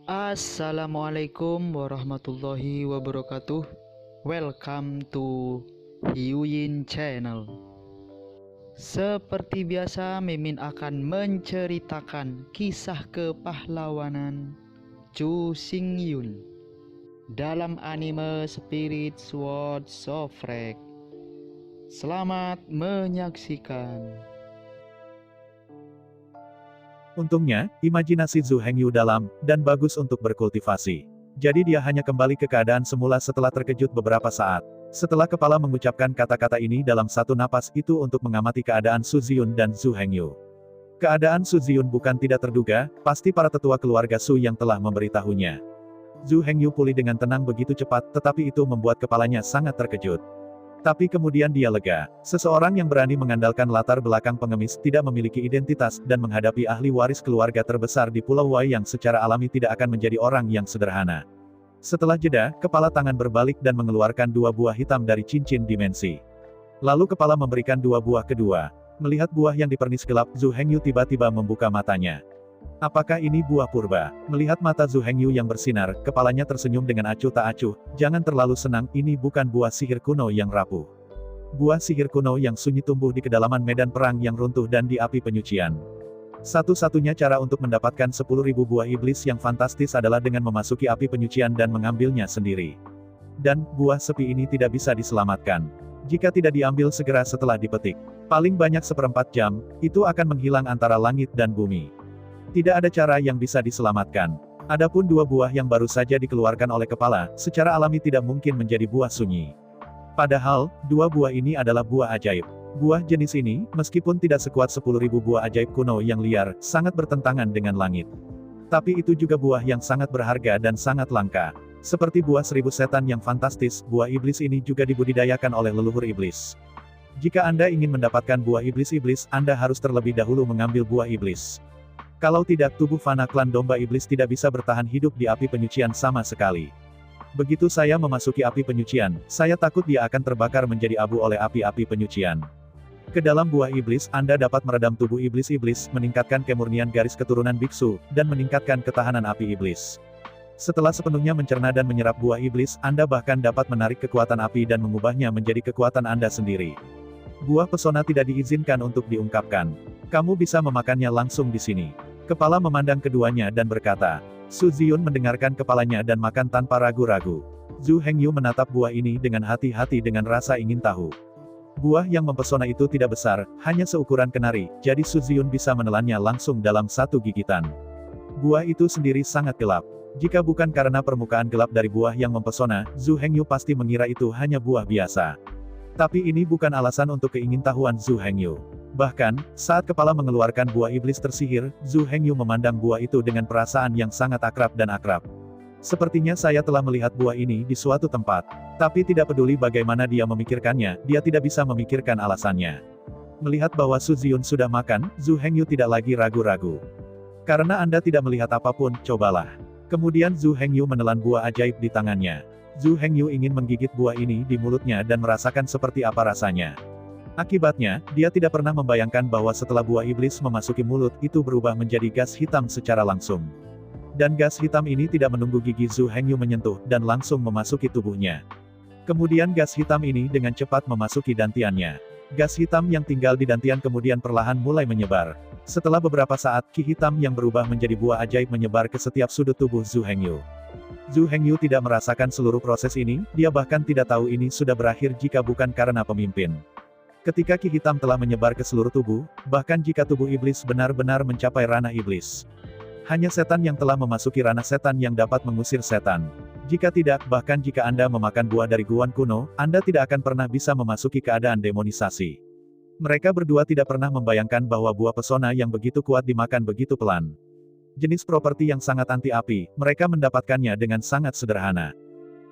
Assalamualaikum warahmatullahi wabarakatuh. Welcome to Hyuyin Channel. Seperti biasa, Mimin akan menceritakan kisah kepahlawanan Chu Xingyun dalam anime Spirit Sword Sofrek. Selamat menyaksikan. Untungnya, imajinasi Zhu Hengyu dalam, dan bagus untuk berkultivasi. Jadi dia hanya kembali ke keadaan semula setelah terkejut beberapa saat. Setelah kepala mengucapkan kata-kata ini dalam satu napas itu untuk mengamati keadaan Su Ziyun dan Zhu Hengyu. Keadaan Su Ziyun bukan tidak terduga, pasti para tetua keluarga Su yang telah memberitahunya. Zhu Hengyu pulih dengan tenang begitu cepat, tetapi itu membuat kepalanya sangat terkejut. Tapi kemudian dia lega. Seseorang yang berani mengandalkan latar belakang pengemis tidak memiliki identitas dan menghadapi ahli waris keluarga terbesar di Pulau Wai yang secara alami tidak akan menjadi orang yang sederhana. Setelah jeda, kepala tangan berbalik dan mengeluarkan dua buah hitam dari cincin dimensi. Lalu kepala memberikan dua buah kedua. Melihat buah yang dipernis gelap, Zhu Hengyu tiba-tiba membuka matanya. Apakah ini buah purba? Melihat mata Zhu Hengyu yang bersinar, kepalanya tersenyum dengan acuh tak acuh. Jangan terlalu senang, ini bukan buah sihir kuno yang rapuh. Buah sihir kuno yang sunyi tumbuh di kedalaman medan perang yang runtuh dan di api penyucian. Satu-satunya cara untuk mendapatkan 10.000 buah iblis yang fantastis adalah dengan memasuki api penyucian dan mengambilnya sendiri. Dan, buah sepi ini tidak bisa diselamatkan. Jika tidak diambil segera setelah dipetik, paling banyak seperempat jam, itu akan menghilang antara langit dan bumi. Tidak ada cara yang bisa diselamatkan. Adapun dua buah yang baru saja dikeluarkan oleh kepala, secara alami tidak mungkin menjadi buah sunyi. Padahal, dua buah ini adalah buah ajaib. Buah jenis ini, meskipun tidak sekuat 10.000 buah ajaib kuno yang liar, sangat bertentangan dengan langit. Tapi itu juga buah yang sangat berharga dan sangat langka. Seperti buah 1000 setan yang fantastis, buah iblis ini juga dibudidayakan oleh leluhur iblis. Jika Anda ingin mendapatkan buah iblis-iblis, Anda harus terlebih dahulu mengambil buah iblis. Kalau tidak, tubuh fana klan domba iblis tidak bisa bertahan hidup di api penyucian sama sekali. Begitu saya memasuki api penyucian, saya takut dia akan terbakar menjadi abu oleh api-api penyucian. Ke dalam buah iblis, Anda dapat meredam tubuh iblis-iblis, meningkatkan kemurnian garis keturunan biksu, dan meningkatkan ketahanan api iblis. Setelah sepenuhnya mencerna dan menyerap buah iblis, Anda bahkan dapat menarik kekuatan api dan mengubahnya menjadi kekuatan Anda sendiri. Buah pesona tidak diizinkan untuk diungkapkan. Kamu bisa memakannya langsung di sini. Kepala memandang keduanya dan berkata. Su Ziyun mendengarkan kepalanya dan makan tanpa ragu-ragu. Zhu Hengyu menatap buah ini dengan hati-hati dengan rasa ingin tahu. Buah yang mempesona itu tidak besar, hanya seukuran kenari, jadi Su Ziyun bisa menelannya langsung dalam satu gigitan. Buah itu sendiri sangat gelap. Jika bukan karena permukaan gelap dari buah yang mempesona, Zhu Hengyu pasti mengira itu hanya buah biasa. Tapi ini bukan alasan untuk keingintahuan Zhu Hengyu. Bahkan, saat kepala mengeluarkan buah iblis tersihir, Zhu Hengyu memandang buah itu dengan perasaan yang sangat akrab dan akrab. Sepertinya saya telah melihat buah ini di suatu tempat. Tapi tidak peduli bagaimana dia memikirkannya, dia tidak bisa memikirkan alasannya. Melihat bahwa Su Ziyun sudah makan, Zhu Hengyu tidak lagi ragu-ragu. Karena Anda tidak melihat apapun, cobalah. Kemudian Zhu Hengyu menelan buah ajaib di tangannya. Zhu Hengyu ingin menggigit buah ini di mulutnya dan merasakan seperti apa rasanya. Akibatnya, dia tidak pernah membayangkan bahwa setelah buah iblis memasuki mulut, itu berubah menjadi gas hitam secara langsung. Dan gas hitam ini tidak menunggu gigi Zhu Hengyu menyentuh, dan langsung memasuki tubuhnya. Kemudian gas hitam ini dengan cepat memasuki dantiannya. Gas hitam yang tinggal di dantian kemudian perlahan mulai menyebar. Setelah beberapa saat, ki hitam yang berubah menjadi buah ajaib menyebar ke setiap sudut tubuh Zhu Hengyu. Zhu Hengyu tidak merasakan seluruh proses ini, dia bahkan tidak tahu ini sudah berakhir jika bukan karena pemimpin. Ketika ki hitam telah menyebar ke seluruh tubuh, bahkan jika tubuh iblis benar-benar mencapai ranah iblis. Hanya setan yang telah memasuki ranah setan yang dapat mengusir setan. Jika tidak, bahkan jika Anda memakan buah dari guan kuno, Anda tidak akan pernah bisa memasuki keadaan demonisasi. Mereka berdua tidak pernah membayangkan bahwa buah pesona yang begitu kuat dimakan begitu pelan. Jenis properti yang sangat anti-api, mereka mendapatkannya dengan sangat sederhana.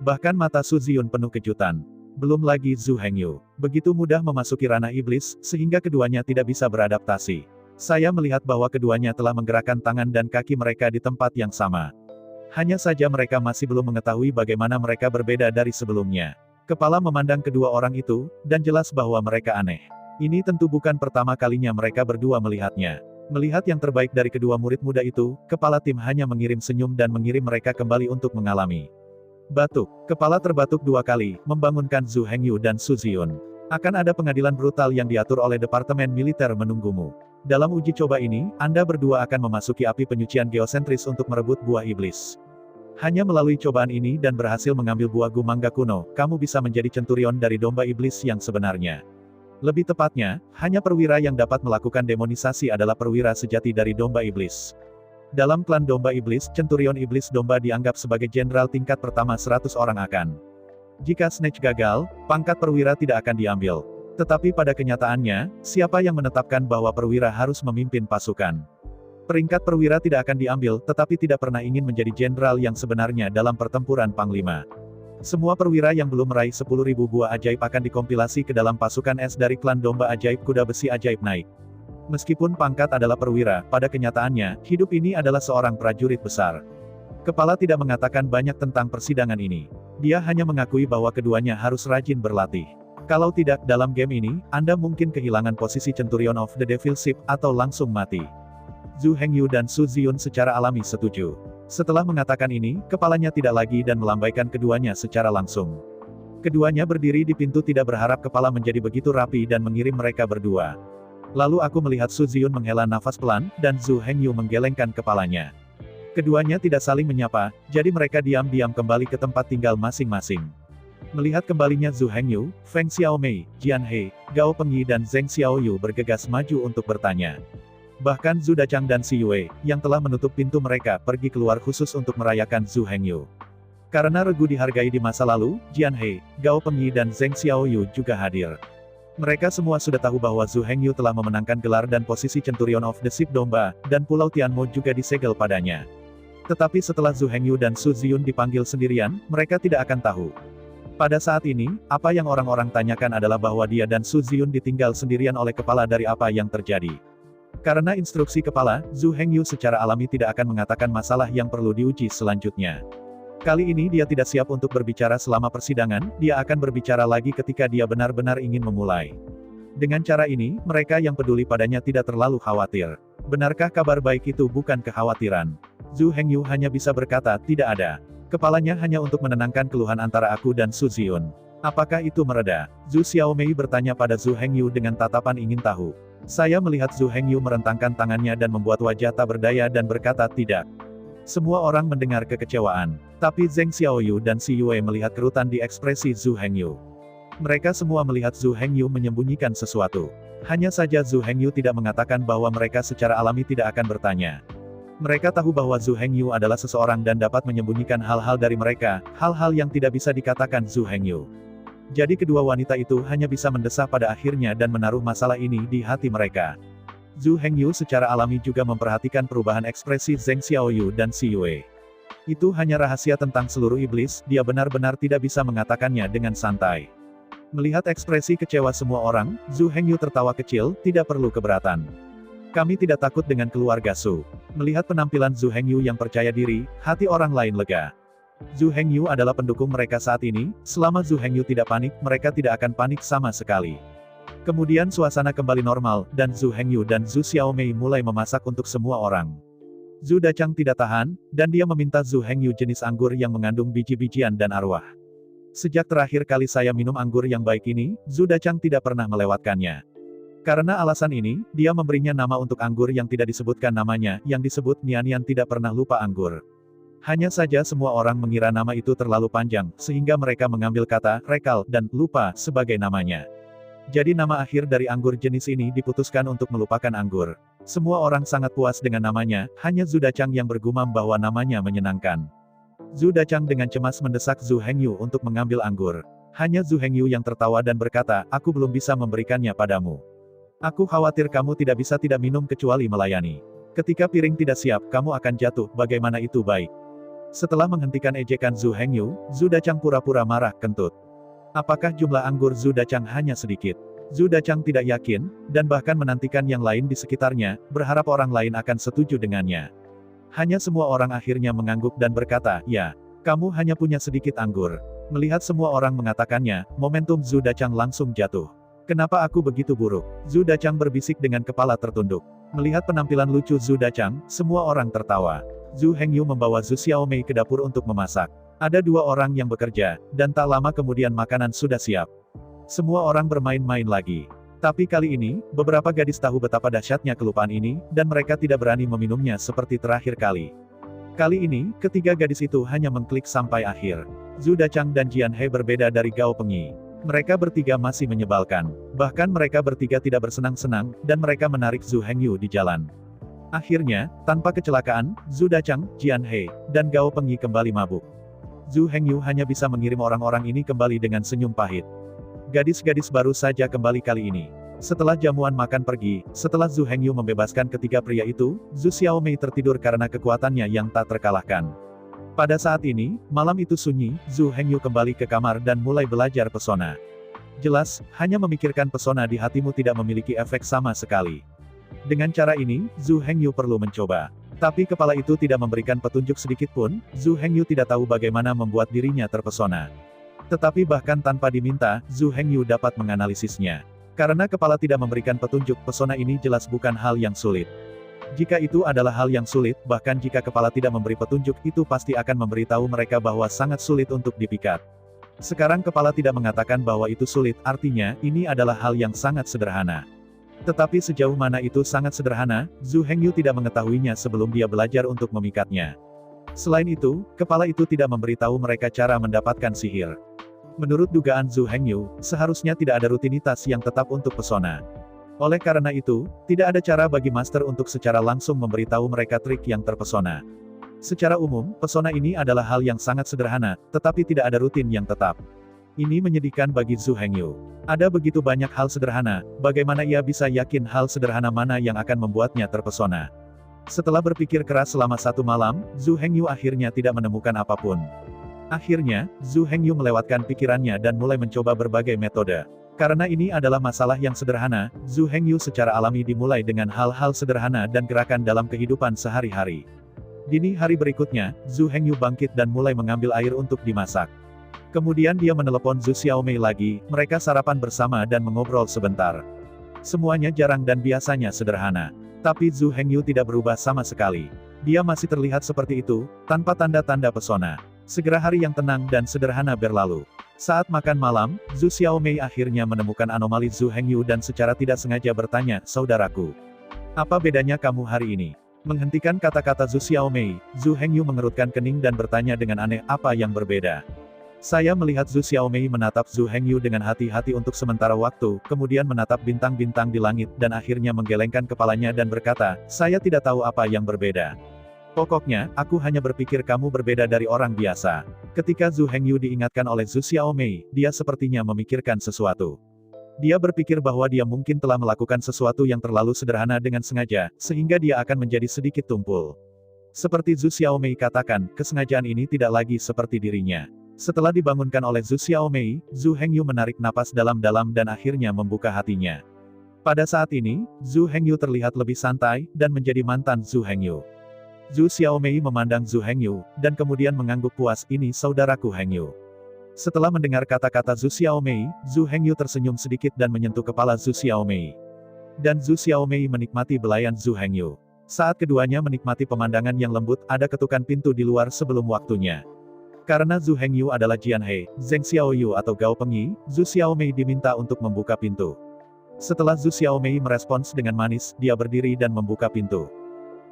Bahkan mata Su Ziyun penuh kejutan. Belum lagi Zhu Hengyu. Begitu mudah memasuki ranah iblis, sehingga keduanya tidak bisa beradaptasi. Saya melihat bahwa keduanya telah menggerakkan tangan dan kaki mereka di tempat yang sama. Hanya saja mereka masih belum mengetahui bagaimana mereka berbeda dari sebelumnya. Kepala memandang kedua orang itu, dan jelas bahwa mereka aneh. Ini tentu bukan pertama kalinya mereka berdua melihatnya. Melihat yang terbaik dari kedua murid muda itu, kepala tim hanya mengirim senyum dan mengirim mereka kembali untuk mengalami batuk. Kepala terbatuk 2 kali, membangunkan Zhu Hengyu dan Su Ziyun. Akan ada pengadilan brutal yang diatur oleh Departemen Militer menunggumu. Dalam uji coba ini, Anda berdua akan memasuki api penyucian geosentris untuk merebut buah iblis. Hanya melalui cobaan ini dan berhasil mengambil buah gu mangga kuno, kamu bisa menjadi centurion dari domba iblis yang sebenarnya. Lebih tepatnya, hanya perwira yang dapat melakukan demonisasi adalah perwira sejati dari domba iblis. Dalam klan domba iblis, centurion iblis domba dianggap sebagai jenderal tingkat pertama 100 orang akan. Jika Snatch gagal, pangkat perwira tidak akan diambil. Tetapi pada kenyataannya, siapa yang menetapkan bahwa perwira harus memimpin pasukan? Peringkat perwira tidak akan diambil, tetapi tidak pernah ingin menjadi jenderal yang sebenarnya dalam pertempuran panglima. Semua perwira yang belum meraih 10.000 buah ajaib akan dikompilasi ke dalam pasukan es dari klan domba ajaib kuda besi ajaib naik. Meskipun pangkat adalah perwira, pada kenyataannya, hidup ini adalah seorang prajurit besar. Kepala tidak mengatakan banyak tentang persidangan ini. Dia hanya mengakui bahwa keduanya harus rajin berlatih. Kalau tidak, dalam game ini, Anda mungkin kehilangan posisi Centurion of the Devil Ship, atau langsung mati. Zhu Hengyu dan Su Ziyun secara alami setuju. Setelah mengatakan ini, kepalanya tidak lagi dan melambaikan keduanya secara langsung. Keduanya berdiri di pintu tidak berharap kepala menjadi begitu rapi dan mengirim mereka berdua. Lalu aku melihat Su Ziyun menghela nafas pelan, dan Zhu Hengyu menggelengkan kepalanya. Keduanya tidak saling menyapa, jadi mereka diam-diam kembali ke tempat tinggal masing-masing. Melihat kembalinya Zhu Hengyu, Feng Xiaomei, Jian He, Gao Pengyi dan Zheng Xiaoyu bergegas maju untuk bertanya. Bahkan Zhu Dachang dan Si Yue, yang telah menutup pintu mereka, pergi keluar khusus untuk merayakan Zhu Hengyu. Karena regu dihargai di masa lalu, Jian He, Gao Pengyi dan Zheng Xiaoyu juga hadir. Mereka semua sudah tahu bahwa Zhu Hengyu telah memenangkan gelar dan posisi Centurion of the Ship Domba, dan Pulau Tianmo juga disegel padanya. Tetapi setelah Zhu Hengyu dan Su Ziyun dipanggil sendirian, mereka tidak akan tahu. Pada saat ini, apa yang orang-orang tanyakan adalah bahwa dia dan Su Ziyun ditinggal sendirian oleh kepala dari apa yang terjadi. Karena instruksi kepala, Zhu Hengyu secara alami tidak akan mengatakan masalah yang perlu diuji selanjutnya. Kali ini dia tidak siap untuk berbicara selama persidangan, dia akan berbicara lagi ketika dia benar-benar ingin memulai. Dengan cara ini, mereka yang peduli padanya tidak terlalu khawatir. Benarkah kabar baik itu bukan kekhawatiran? Zhu Hengyu hanya bisa berkata, tidak ada. Kepalanya hanya untuk menenangkan keluhan antara aku dan Su Ziyun. Apakah itu mereda? Zhu Xiaomei bertanya pada Zhu Hengyu dengan tatapan ingin tahu. Saya melihat Zhu Hengyu merentangkan tangannya dan membuat wajah tak berdaya dan berkata tidak. Semua orang mendengar kekecewaan. Tapi Zheng Xiaoyu dan Si Yue melihat kerutan di ekspresi Zhu Hengyu. Mereka semua melihat Zhu Hengyu menyembunyikan sesuatu. Hanya saja Zhu Hengyu tidak mengatakan bahwa mereka secara alami tidak akan bertanya. Mereka tahu bahwa Zhu Hengyu adalah seseorang dan dapat menyembunyikan hal-hal dari mereka, hal-hal yang tidak bisa dikatakan Zhu Hengyu. Jadi kedua wanita itu hanya bisa mendesah pada akhirnya dan menaruh masalah ini di hati mereka. Zhu Hengyu secara alami juga memperhatikan perubahan ekspresi Zheng Xiaoyu dan Si Yue. Itu hanya rahasia tentang seluruh iblis, dia benar-benar tidak bisa mengatakannya dengan santai. Melihat ekspresi kecewa semua orang, Zhu Hengyu tertawa kecil, tidak perlu keberatan. Kami tidak takut dengan keluarga Su. Melihat penampilan Zhu Hengyu yang percaya diri, hati orang lain lega. Zhu Hengyu adalah pendukung mereka saat ini, selama Zhu Hengyu tidak panik, mereka tidak akan panik sama sekali. Kemudian suasana kembali normal, dan Zhu Hengyu dan Zhu Xiaomei mulai memasak untuk semua orang. Zhu Dachang tidak tahan, dan dia meminta Zhu Hengyu jenis anggur yang mengandung biji-bijian dan arwah. Sejak terakhir kali saya minum anggur yang baik ini, Zhu Dachang tidak pernah melewatkannya. Karena alasan ini, dia memberinya nama untuk anggur yang tidak disebutkan namanya, yang disebut Nian tidak pernah lupa anggur. Hanya saja semua orang mengira nama itu terlalu panjang, sehingga mereka mengambil kata, rekal, dan lupa, sebagai namanya. Jadi nama akhir dari anggur jenis ini diputuskan untuk melupakan anggur. Semua orang sangat puas dengan namanya, hanya Zhu Dachang yang bergumam bahwa namanya menyenangkan. Zhu Dachang dengan cemas mendesak Zhu Hengyu untuk mengambil anggur. Hanya Zhu Hengyu yang tertawa dan berkata, aku belum bisa memberikannya padamu. Aku khawatir kamu tidak bisa tidak minum kecuali melayani. Ketika piring tidak siap, kamu akan jatuh, bagaimana itu baik? Setelah menghentikan ejekan Zhu Hengyu, Zhu Dachang pura-pura marah, kentut. Apakah jumlah anggur Zhu Dachang hanya sedikit? Zhu Dachang tidak yakin, dan bahkan menantikan yang lain di sekitarnya, berharap orang lain akan setuju dengannya. Hanya semua orang akhirnya mengangguk dan berkata, ya, kamu hanya punya sedikit anggur. Melihat semua orang mengatakannya, momentum Zhu Dachang langsung jatuh. Kenapa aku begitu buruk? Zhu Dachang berbisik dengan kepala tertunduk. Melihat penampilan lucu Zhu Dachang, semua orang tertawa. Zhu Hengyu membawa Zhu Xiaomei ke dapur untuk memasak. Ada 2 orang yang bekerja, dan tak lama kemudian makanan sudah siap. Semua orang bermain-main lagi. Tapi kali ini, beberapa gadis tahu betapa dahsyatnya kelupaan ini, dan mereka tidak berani meminumnya seperti terakhir kali. Kali ini, ketiga gadis itu hanya mengklik sampai akhir. Zhu Dachang dan Jian He berbeda dari Gao Pengyi. Mereka bertiga masih menyebalkan. Bahkan mereka bertiga tidak bersenang-senang, dan mereka menarik Zhu Hengyu di jalan. Akhirnya, tanpa kecelakaan, Zhu Dachang, Jian He, dan Gao Pengyi kembali mabuk. Zhu Hengyu hanya bisa mengirim orang-orang ini kembali dengan senyum pahit. Gadis-gadis baru saja kembali kali ini. Setelah jamuan makan pergi, setelah Zhu Hengyu membebaskan ketiga pria itu, Zhu Xiaomei tertidur karena kekuatannya yang tak terkalahkan. Pada saat ini, malam itu sunyi, Zhu Hengyu kembali ke kamar dan mulai belajar pesona. Jelas, hanya memikirkan pesona di hatimu tidak memiliki efek sama sekali. Dengan cara ini, Zhu Hengyu perlu mencoba. Tapi kepala itu tidak memberikan petunjuk sedikit pun, Zhu Hengyu tidak tahu bagaimana membuat dirinya terpesona. Tetapi bahkan tanpa diminta, Zhu Hengyu dapat menganalisisnya. Karena kepala tidak memberikan petunjuk, pesona ini jelas bukan hal yang sulit. Jika itu adalah hal yang sulit, bahkan jika kepala tidak memberi petunjuk, itu pasti akan memberitahu mereka bahwa sangat sulit untuk dipikat. Sekarang kepala tidak mengatakan bahwa itu sulit, artinya, ini adalah hal yang sangat sederhana. Tetapi sejauh mana itu sangat sederhana, Zhu Hengyu tidak mengetahuinya sebelum dia belajar untuk memikatnya. Selain itu, kepala itu tidak memberitahu mereka cara mendapatkan sihir. Menurut dugaan Zhu Hengyu, seharusnya tidak ada rutinitas yang tetap untuk pesona. Oleh karena itu, tidak ada cara bagi master untuk secara langsung memberitahu mereka trik yang terpesona. Secara umum, pesona ini adalah hal yang sangat sederhana, tetapi tidak ada rutin yang tetap. Ini menyedihkan bagi Zhu Hengyu. Ada begitu banyak hal sederhana, bagaimana ia bisa yakin hal sederhana mana yang akan membuatnya terpesona? Setelah berpikir keras selama 1 malam, Zhu Hengyu akhirnya tidak menemukan apapun. Akhirnya, Zhu Hengyu melewatkan pikirannya dan mulai mencoba berbagai metode. Karena ini adalah masalah yang sederhana, Zhu Hengyu secara alami dimulai dengan hal-hal sederhana dan gerakan dalam kehidupan sehari-hari. Dini hari berikutnya, Zhu Hengyu bangkit dan mulai mengambil air untuk dimasak. Kemudian dia menelepon Zhu Xiaomei lagi, mereka sarapan bersama dan mengobrol sebentar. Semuanya jarang dan biasanya sederhana. Tapi Zhu Hengyu tidak berubah sama sekali. Dia masih terlihat seperti itu, tanpa tanda-tanda pesona. Segera hari yang tenang dan sederhana berlalu. Saat makan malam, Zhu Xiaomei akhirnya menemukan anomali Zhu Hengyu dan secara tidak sengaja bertanya, "Saudaraku, apa bedanya kamu hari ini?" Menghentikan kata-kata Zhu Xiaomei, Zhu Hengyu mengerutkan kening dan bertanya dengan aneh, "Apa yang berbeda?" Saya melihat Zhu Xiaomei menatap Zhu Hengyu dengan hati-hati untuk sementara waktu, kemudian menatap bintang-bintang di langit dan akhirnya menggelengkan kepalanya dan berkata, "Saya tidak tahu apa yang berbeda. Pokoknya, aku hanya berpikir kamu berbeda dari orang biasa." Ketika Zhu Hengyu diingatkan oleh Zhu Xiaomei, dia sepertinya memikirkan sesuatu. Dia berpikir bahwa dia mungkin telah melakukan sesuatu yang terlalu sederhana dengan sengaja, sehingga dia akan menjadi sedikit tumpul. Seperti Zhu Xiaomei katakan, kesengajaan ini tidak lagi seperti dirinya. Setelah dibangunkan oleh Zhu Xiaomei, Zhu Hengyu menarik napas dalam-dalam dan akhirnya membuka hatinya. Pada saat ini, Zhu Hengyu terlihat lebih santai, dan menjadi mantan Zhu Hengyu. Zhu Xiaomei memandang Zhu Hengyu, dan kemudian mengangguk puas, "Ini saudaraku Hengyu." Setelah mendengar kata-kata Zhu Xiaomei, Zhu Hengyu tersenyum sedikit dan menyentuh kepala Zhu Xiaomei. Dan Zhu Xiaomei menikmati belayan Zhu Hengyu. Saat keduanya menikmati pemandangan yang lembut, ada ketukan pintu di luar sebelum waktunya. Karena Zhu Hengyu adalah Jian He, Zheng Xiaoyu atau Gao Pengyi, Zhu Xiaomei diminta untuk membuka pintu. Setelah Zhu Xiaomei merespons dengan manis, dia berdiri dan membuka pintu.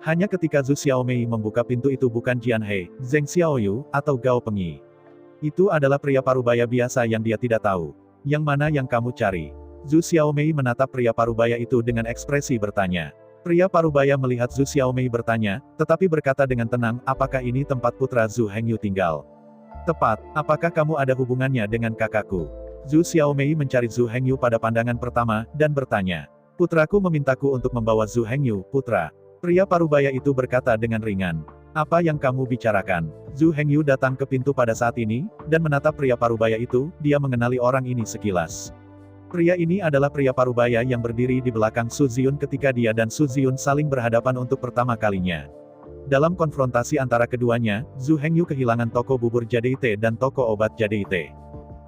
Hanya ketika Zhu Xiaomei membuka pintu itu bukan Jian He, Zheng Xiaoyu, atau Gao Pengyi. Itu adalah pria parubaya biasa yang dia tidak tahu. Yang mana yang kamu cari? Zhu Xiaomei menatap pria parubaya itu dengan ekspresi bertanya. Pria parubaya melihat Zhu Xiaomei bertanya, tetapi berkata dengan tenang, "Apakah ini tempat putra Zhu Hengyu tinggal?" "Tepat, apakah kamu ada hubungannya dengan kakakku?" Zhu Xiaomei mencari Zhu Hengyu pada pandangan pertama, dan bertanya. "Putraku memintaku untuk membawa Zhu Hengyu, putra." Pria parubaya itu berkata dengan ringan. "Apa yang kamu bicarakan?" Zhu Hengyu datang ke pintu pada saat ini, dan menatap pria parubaya itu, dia mengenali orang ini sekilas. Pria ini adalah pria parubaya yang berdiri di belakang Su Ziyun ketika dia dan Su Ziyun saling berhadapan untuk pertama kalinya. Dalam konfrontasi antara keduanya, Zhu Hengyu kehilangan toko bubur Jade dan toko obat Jade.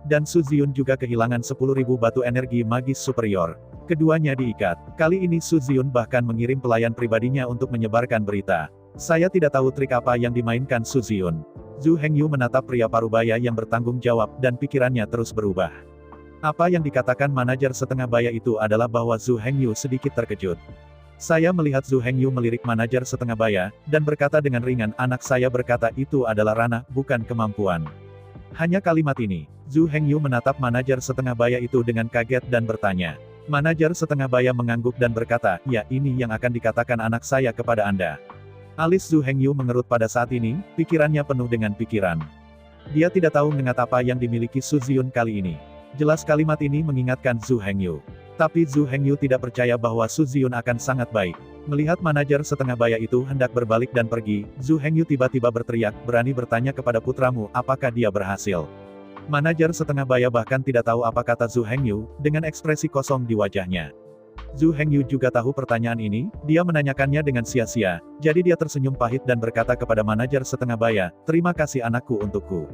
Dan Su Ziyun juga kehilangan 10.000 batu energi magis superior. Keduanya diikat. Kali ini Su Ziyun bahkan mengirim pelayan pribadinya untuk menyebarkan berita. Saya tidak tahu trik apa yang dimainkan Su Ziyun. Zhu Hengyu menatap pria parubaya yang bertanggung jawab dan pikirannya terus berubah. Apa yang dikatakan manajer setengah baya itu adalah bahwa Zhu Hengyu sedikit terkejut. Saya melihat Zhu Hengyu melirik manajer setengah baya, dan berkata dengan ringan, anak saya berkata itu adalah ranah, bukan kemampuan. Hanya kalimat ini. Zhu Hengyu menatap manajer setengah baya itu dengan kaget dan bertanya. Manajer setengah baya mengangguk dan berkata, ya ini yang akan dikatakan anak saya kepada Anda. Alis Zhu Hengyu mengerut pada saat ini, pikirannya penuh dengan pikiran. Dia tidak tahu mengenai apa yang dimiliki Su Ziyun kali ini. Jelas kalimat ini mengingatkan Zhu Hengyu. Tapi Zhu Hengyu tidak percaya bahwa Su Ziyun akan sangat baik. Melihat manajer setengah baya itu hendak berbalik dan pergi, Zhu Hengyu tiba-tiba berteriak, berani bertanya kepada putramu, apakah dia berhasil? Manajer setengah baya bahkan tidak tahu apa kata Zhu Hengyu, dengan ekspresi kosong di wajahnya. Zhu Hengyu juga tahu pertanyaan ini, dia menanyakannya dengan sia-sia, jadi dia tersenyum pahit dan berkata kepada manajer setengah baya, terima kasih anakku untukku.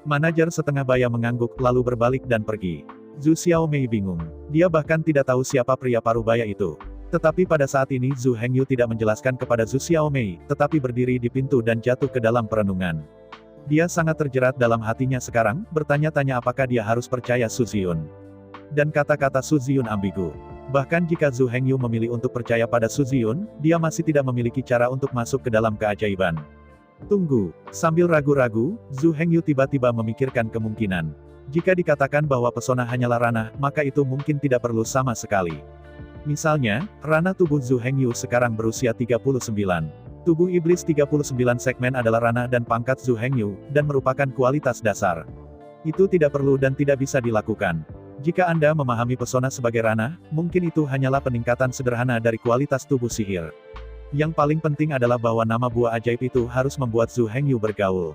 Manajer setengah baya mengangguk, lalu berbalik dan pergi. Zhu Xiaomei bingung. Dia bahkan tidak tahu siapa pria parubaya itu. Tetapi pada saat ini Zhu Hengyu tidak menjelaskan kepada Zhu Xiaomei, tetapi berdiri di pintu dan jatuh ke dalam perenungan. Dia sangat terjerat dalam hatinya sekarang, bertanya-tanya apakah dia harus percaya Su Ziyun. Dan kata-kata Su Ziyun ambigu. Bahkan jika Zhu Hengyu memilih untuk percaya pada Su Ziyun, dia masih tidak memiliki cara untuk masuk ke dalam keajaiban. Tunggu. Sambil ragu-ragu, Zhu Hengyu tiba-tiba memikirkan kemungkinan. Jika dikatakan bahwa pesona hanyalah ranah, maka itu mungkin tidak perlu sama sekali. Misalnya, ranah tubuh Zhu Hengyu sekarang berusia 39. Tubuh iblis 39 segmen adalah ranah dan pangkat Zhu Hengyu, dan merupakan kualitas dasar. Itu tidak perlu dan tidak bisa dilakukan. Jika Anda memahami pesona sebagai ranah, mungkin itu hanyalah peningkatan sederhana dari kualitas tubuh sihir. Yang paling penting adalah bahwa nama buah ajaib itu harus membuat Zhu Hengyu bergaul.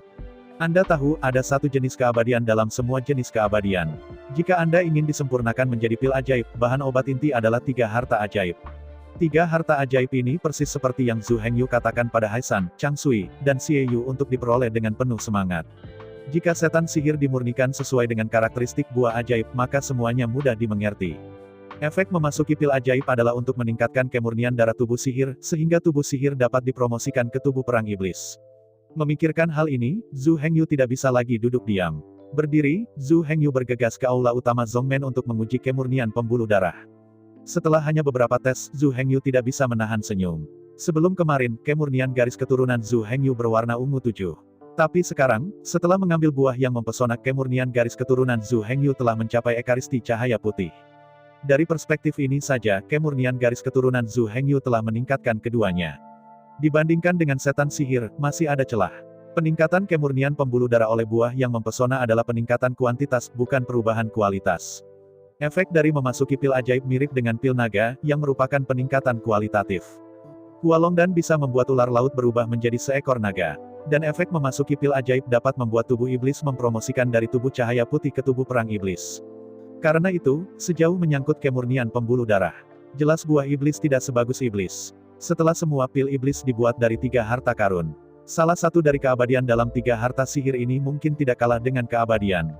Anda tahu, ada satu jenis keabadian dalam semua jenis keabadian. Jika Anda ingin disempurnakan menjadi pil ajaib, bahan obat inti adalah 3 harta ajaib. 3 harta ajaib ini persis seperti yang Zhu Hengyu katakan pada Haisan, Chang Sui, dan Xie Yu untuk diperoleh dengan penuh semangat. Jika setan sihir dimurnikan sesuai dengan karakteristik buah ajaib, maka semuanya mudah dimengerti. Efek memasuki pil ajaib adalah untuk meningkatkan kemurnian darah tubuh sihir, sehingga tubuh sihir dapat dipromosikan ke tubuh perang iblis. Memikirkan hal ini, Zhu Hengyu tidak bisa lagi duduk diam. Berdiri, Zhu Hengyu bergegas ke aula utama Zongmen untuk menguji kemurnian pembuluh darah. Setelah hanya beberapa tes, Zhu Hengyu tidak bisa menahan senyum. Sebelum kemarin, kemurnian garis keturunan Zhu Hengyu berwarna ungu 7. Tapi sekarang, setelah mengambil buah yang mempesona, kemurnian garis keturunan Zhu Hengyu telah mencapai ekaristi cahaya putih. Dari perspektif ini saja, kemurnian garis keturunan Zhu Hengyu telah meningkatkan keduanya. Dibandingkan dengan setan sihir, masih ada celah. Peningkatan kemurnian pembuluh darah oleh buah yang mempesona adalah peningkatan kuantitas, bukan perubahan kualitas. Efek dari memasuki pil ajaib mirip dengan pil naga, yang merupakan peningkatan kualitatif. Hualongdan bisa membuat ular laut berubah menjadi seekor naga. Dan efek memasuki pil ajaib dapat membuat tubuh iblis mempromosikan dari tubuh cahaya putih ke tubuh perang iblis. Karena itu, sejauh menyangkut kemurnian pembuluh darah, jelas buah iblis tidak sebagus iblis. Setelah semua pil iblis dibuat dari 3 harta karun. Salah satu dari keabadian dalam 3 harta sihir ini mungkin tidak kalah dengan keabadian.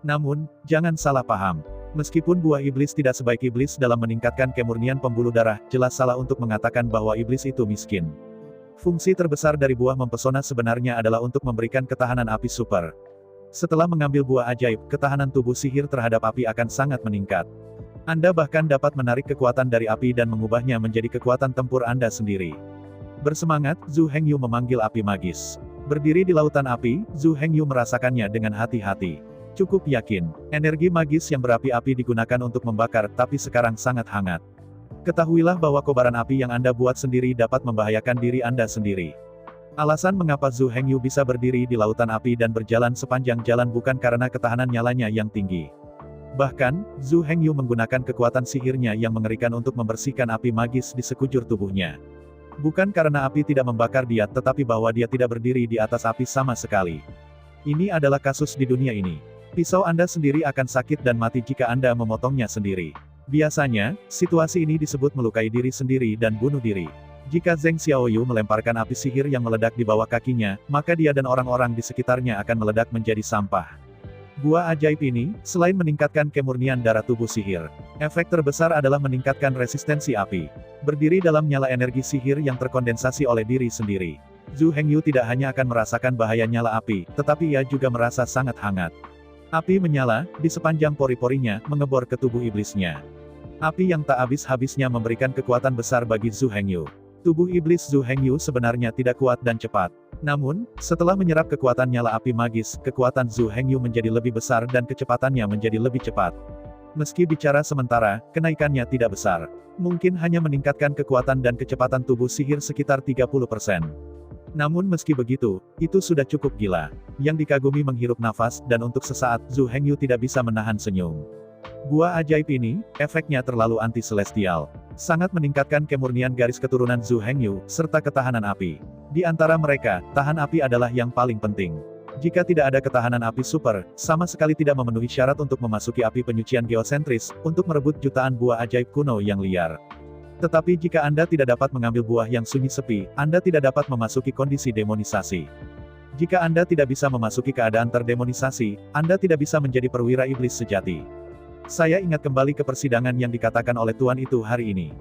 Namun, jangan salah paham. Meskipun buah iblis tidak sebaik iblis dalam meningkatkan kemurnian pembuluh darah, jelas salah untuk mengatakan bahwa iblis itu miskin. Fungsi terbesar dari buah mempesona sebenarnya adalah untuk memberikan ketahanan api super. Setelah mengambil buah ajaib, ketahanan tubuh sihir terhadap api akan sangat meningkat. Anda bahkan dapat menarik kekuatan dari api dan mengubahnya menjadi kekuatan tempur Anda sendiri. Bersemangat, Zhu Hengyu memanggil api magis. Berdiri di lautan api, Zhu Hengyu merasakannya dengan hati-hati. Cukup yakin, energi magis yang berapi-api digunakan untuk membakar, tapi sekarang sangat hangat. Ketahuilah bahwa kobaran api yang Anda buat sendiri dapat membahayakan diri Anda sendiri. Alasan mengapa Zhu Hengyu bisa berdiri di lautan api dan berjalan sepanjang jalan bukan karena ketahanan nyalanya yang tinggi. Bahkan, Zhu Hengyu menggunakan kekuatan sihirnya yang mengerikan untuk membersihkan api magis di sekujur tubuhnya. Bukan karena api tidak membakar dia, tetapi bahwa dia tidak berdiri di atas api sama sekali. Ini adalah kasus di dunia ini. Pisau Anda sendiri akan sakit dan mati jika Anda memotongnya sendiri. Biasanya, situasi ini disebut melukai diri sendiri dan bunuh diri. Jika Zheng Xiaoyu melemparkan api sihir yang meledak di bawah kakinya, maka dia dan orang-orang di sekitarnya akan meledak menjadi sampah. Buah ajaib ini, selain meningkatkan kemurnian darah tubuh sihir, Efek terbesar adalah meningkatkan resistensi api. Berdiri dalam nyala energi sihir yang terkondensasi oleh diri sendiri. Zhu Hengyu tidak hanya akan merasakan bahaya nyala api, tetapi ia juga merasa sangat hangat. Api menyala, di sepanjang pori-porinya, mengebor ke tubuh iblisnya. Api yang tak habis-habisnya memberikan kekuatan besar bagi Zhu Hengyu. Tubuh iblis Zhu Hengyu sebenarnya tidak kuat dan cepat. Namun, setelah menyerap kekuatan nyala api magis, kekuatan Zhu Hengyu menjadi lebih besar dan kecepatannya menjadi lebih cepat. Meski bicara sementara, kenaikannya tidak besar. Mungkin hanya meningkatkan kekuatan dan kecepatan tubuh sihir sekitar 30%. Namun meski begitu, itu sudah cukup gila. Yang dikagumi menghirup nafas, dan untuk sesaat, Zhu Hengyu tidak bisa menahan senyum. Buah ajaib ini, efeknya terlalu anti-celestial. Sangat meningkatkan kemurnian garis keturunan Zhu Hengyu, serta ketahanan api. Di antara mereka, tahan api adalah yang paling penting. Jika tidak ada ketahanan api super, sama sekali tidak memenuhi syarat untuk memasuki api penyucian geosentris, untuk merebut jutaan buah ajaib kuno yang liar. Tetapi jika Anda tidak dapat mengambil buah yang sunyi sepi, Anda tidak dapat memasuki kondisi demonisasi. Jika Anda tidak bisa memasuki keadaan terdemonisasi, Anda tidak bisa menjadi perwira iblis sejati. Saya ingat kembali ke persidangan yang dikatakan oleh Tuan itu hari ini.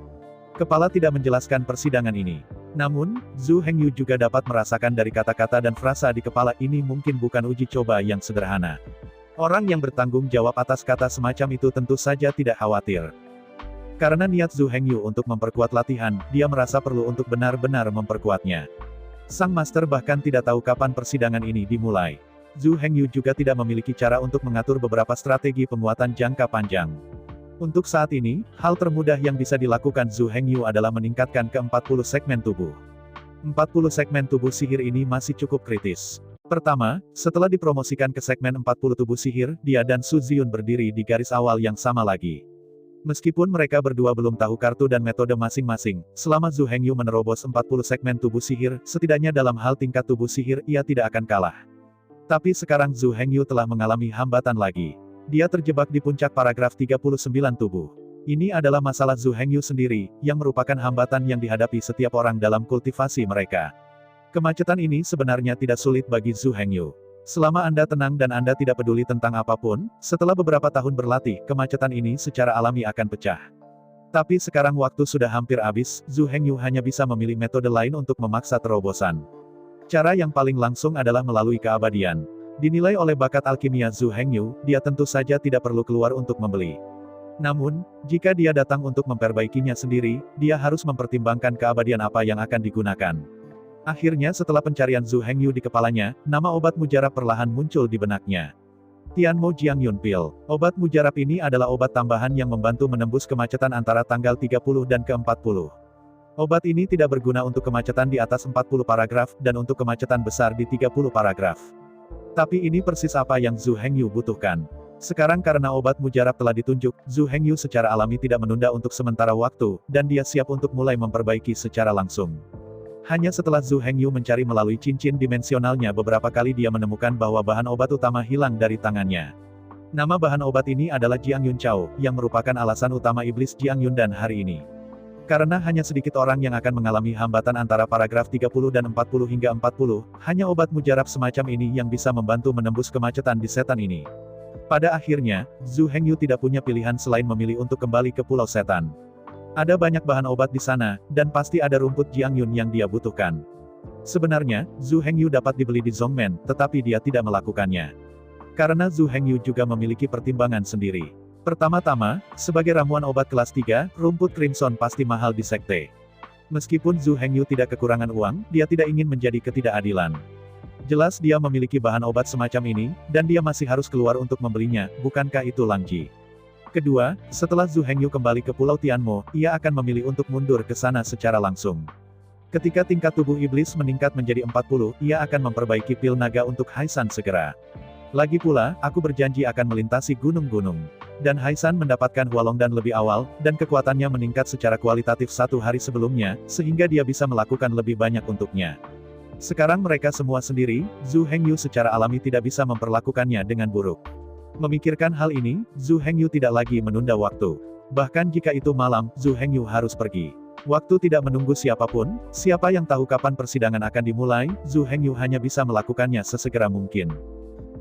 Kepala tidak menjelaskan persidangan ini. Namun, Zhu Hengyu juga dapat merasakan dari kata-kata dan frasa di kepala ini mungkin bukan uji coba yang sederhana. Orang yang bertanggung jawab atas kata semacam itu tentu saja tidak khawatir. Karena niat Zhu Hengyu untuk memperkuat latihan, dia merasa perlu untuk benar-benar memperkuatnya. Sang master bahkan tidak tahu kapan persidangan ini dimulai. Zhu Hengyu juga tidak memiliki cara untuk mengatur beberapa strategi penguatan jangka panjang. Untuk saat ini, hal termudah yang bisa dilakukan Zhu Hengyu adalah meningkatkan ke 40 segmen tubuh. 40 segmen tubuh sihir ini masih cukup kritis. Pertama, setelah dipromosikan ke segmen 40 tubuh sihir, dia dan Su Ziyun berdiri di garis awal yang sama lagi. Meskipun mereka berdua belum tahu kartu dan metode masing-masing, selama Zhu Hengyu menerobos 40 segmen tubuh sihir, setidaknya dalam hal tingkat tubuh sihir, ia tidak akan kalah. Tapi sekarang Zhu Hengyu telah mengalami hambatan lagi. Dia terjebak di puncak paragraf 39 tubuh. Ini adalah masalah Zhu Hengyu sendiri, yang merupakan hambatan yang dihadapi setiap orang dalam kultivasi mereka. Kemacetan ini sebenarnya tidak sulit bagi Zhu Hengyu. Selama Anda tenang dan Anda tidak peduli tentang apapun, setelah beberapa tahun berlatih, kemacetan ini secara alami akan pecah. Tapi sekarang waktu sudah hampir habis, Zhu Hengyu hanya bisa memilih metode lain untuk memaksa terobosan. Cara yang paling langsung adalah melalui keabadian. Dinilai oleh bakat alkimia Zhu Hengyu, dia tentu saja tidak perlu keluar untuk membeli. Namun, jika dia datang untuk memperbaikinya sendiri, dia harus mempertimbangkan keabadian apa yang akan digunakan. Akhirnya setelah pencarian Zhu Hengyu di kepalanya, nama obat mujarab perlahan muncul di benaknya. Tianmo Jiangyun Pill. Obat mujarab ini adalah obat tambahan yang membantu menembus kemacetan antara tanggal 30 dan ke-40. Obat ini tidak berguna untuk kemacetan di atas 40 paragraf, dan untuk kemacetan besar di 30 paragraf. Tapi ini persis apa yang Zhu Hengyu butuhkan. Sekarang karena obat mujarab telah ditunjuk, Zhu Hengyu secara alami tidak menunda untuk sementara waktu, dan dia siap untuk mulai memperbaiki secara langsung. Hanya setelah Zhu Hengyu mencari melalui cincin dimensionalnya beberapa kali dia menemukan bahwa bahan obat utama hilang dari tangannya. Nama bahan obat ini adalah Jiangyun Chao, yang merupakan alasan utama iblis Jiangyun dan hari ini. Karena hanya sedikit orang yang akan mengalami hambatan antara paragraf 30 dan 40 hingga 40, hanya obat mujarab semacam ini yang bisa membantu menembus kemacetan di setan ini. Pada akhirnya, Zhu Hengyu tidak punya pilihan selain memilih untuk kembali ke Pulau Setan. Ada banyak bahan obat di sana, dan pasti ada rumput Jiangyun yang dia butuhkan. Sebenarnya, Zhu Hengyu dapat dibeli di Zhongmen, tetapi dia tidak melakukannya. Karena Zhu Hengyu juga memiliki pertimbangan sendiri. Pertama-tama, sebagai ramuan obat kelas 3, rumput Crimson pasti mahal di sekte. Meskipun Zhu Hengyu tidak kekurangan uang, dia tidak ingin menjadi ketidakadilan. Jelas dia memiliki bahan obat semacam ini, dan dia masih harus keluar untuk membelinya, bukankah itu Langji? Kedua, setelah Zhu Hengyu kembali ke Pulau Tianmo, ia akan memilih untuk mundur ke sana secara langsung. Ketika tingkat tubuh iblis meningkat menjadi 40, ia akan memperbaiki pil naga untuk Haisan segera. Lagi pula, aku berjanji akan melintasi gunung-gunung. Dan Haisan mendapatkan Hualongdan lebih awal, dan kekuatannya meningkat secara kualitatif 1 hari sebelumnya, sehingga dia bisa melakukan lebih banyak untuknya. Sekarang mereka semua sendiri, Zhu Hengyu secara alami tidak bisa memperlakukannya dengan buruk. Memikirkan hal ini, Zhu Hengyu tidak lagi menunda waktu. Bahkan jika itu malam, Zhu Hengyu harus pergi. Waktu tidak menunggu siapapun, siapa yang tahu kapan persidangan akan dimulai, Zhu Hengyu hanya bisa melakukannya sesegera mungkin.